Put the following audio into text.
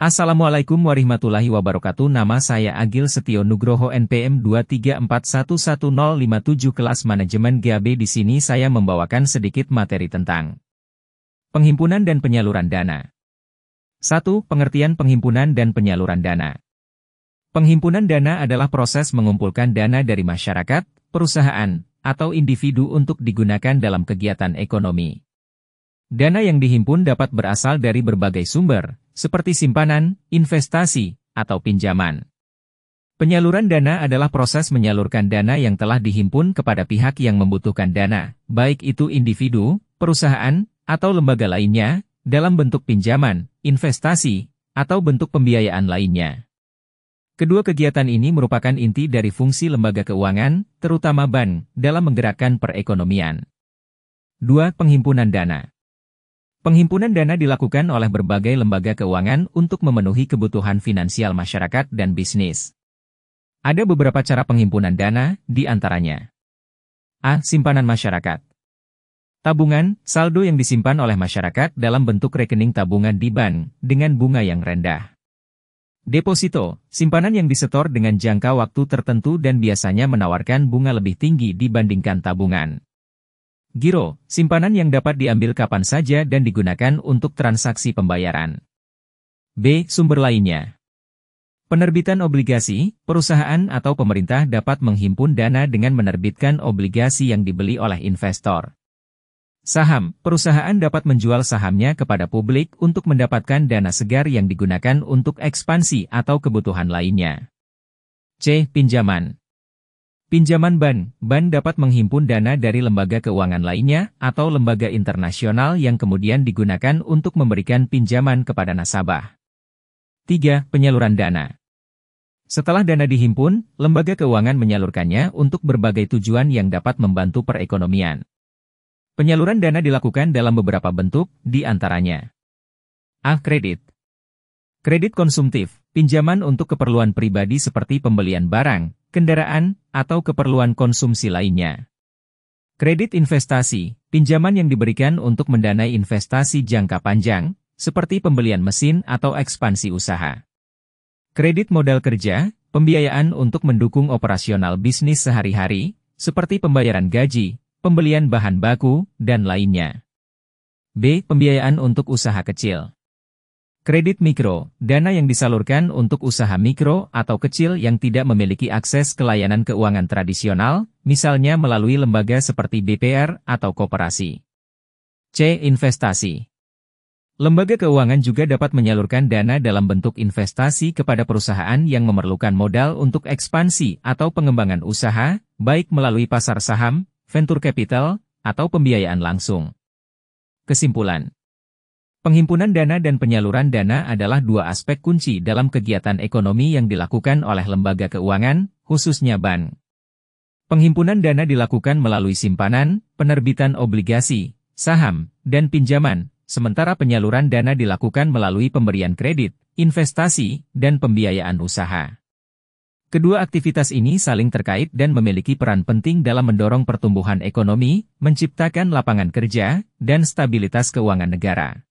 Assalamualaikum warahmatullahi wabarakatuh. Nama saya Agil Setio Nugroho NPM 234111057 kelas manajemen GAB. Di sini saya membawakan sedikit materi tentang penghimpunan dan penyaluran dana. 1. Pengertian penghimpunan dan penyaluran dana. Penghimpunan dana adalah proses mengumpulkan dana dari masyarakat, perusahaan, atau individu untuk digunakan dalam kegiatan ekonomi. Dana yang dihimpun dapat berasal dari berbagai sumber, seperti simpanan, investasi, atau pinjaman. Penyaluran dana adalah proses menyalurkan dana yang telah dihimpun kepada pihak yang membutuhkan dana, baik itu individu, perusahaan, atau lembaga lainnya, dalam bentuk pinjaman, investasi, atau bentuk pembiayaan lainnya. Kedua kegiatan ini merupakan inti dari fungsi lembaga keuangan, terutama bank, dalam menggerakkan perekonomian. 2. Penghimpunan dana. Penghimpunan dana dilakukan oleh berbagai lembaga keuangan untuk memenuhi kebutuhan finansial masyarakat dan bisnis. Ada beberapa cara penghimpunan dana, di antaranya. A. Simpanan masyarakat. Tabungan, saldo yang disimpan oleh masyarakat dalam bentuk rekening tabungan di bank, dengan bunga yang rendah. Deposito, simpanan yang disetor dengan jangka waktu tertentu dan biasanya menawarkan bunga lebih tinggi dibandingkan tabungan. Giro, simpanan yang dapat diambil kapan saja dan digunakan untuk transaksi pembayaran. B. Sumber lainnya. Penerbitan obligasi, perusahaan atau pemerintah dapat menghimpun dana dengan menerbitkan obligasi yang dibeli oleh investor. Saham, perusahaan dapat menjual sahamnya kepada publik untuk mendapatkan dana segar yang digunakan untuk ekspansi atau kebutuhan lainnya. C. Pinjaman. Pinjaman bank dapat menghimpun dana dari lembaga keuangan lainnya atau lembaga internasional yang kemudian digunakan untuk memberikan pinjaman kepada nasabah. 3. Penyaluran dana. Setelah dana dihimpun, lembaga keuangan menyalurkannya untuk berbagai tujuan yang dapat membantu perekonomian. Penyaluran dana dilakukan dalam beberapa bentuk, di antaranya. A. Kredit. Kredit konsumtif, pinjaman untuk keperluan pribadi seperti pembelian barang, kendaraan, atau keperluan konsumsi lainnya. Kredit investasi, pinjaman yang diberikan untuk mendanai investasi jangka panjang, seperti pembelian mesin atau ekspansi usaha. Kredit modal kerja, pembiayaan untuk mendukung operasional bisnis sehari-hari, seperti pembayaran gaji, pembelian bahan baku, dan lainnya. B. Pembiayaan untuk usaha kecil. Kredit mikro, dana yang disalurkan untuk usaha mikro atau kecil yang tidak memiliki akses ke layanan keuangan tradisional, misalnya melalui lembaga seperti BPR atau koperasi. C. Investasi. Lembaga keuangan juga dapat menyalurkan dana dalam bentuk investasi kepada perusahaan yang memerlukan modal untuk ekspansi atau pengembangan usaha, baik melalui pasar saham, venture capital, atau pembiayaan langsung. Kesimpulan. Penghimpunan dana dan penyaluran dana adalah dua aspek kunci dalam kegiatan ekonomi yang dilakukan oleh lembaga keuangan, khususnya bank. Penghimpunan dana dilakukan melalui simpanan, penerbitan obligasi, saham, dan pinjaman, sementara penyaluran dana dilakukan melalui pemberian kredit, investasi, dan pembiayaan usaha. Kedua aktivitas ini saling terkait dan memiliki peran penting dalam mendorong pertumbuhan ekonomi, menciptakan lapangan kerja, dan stabilitas keuangan negara.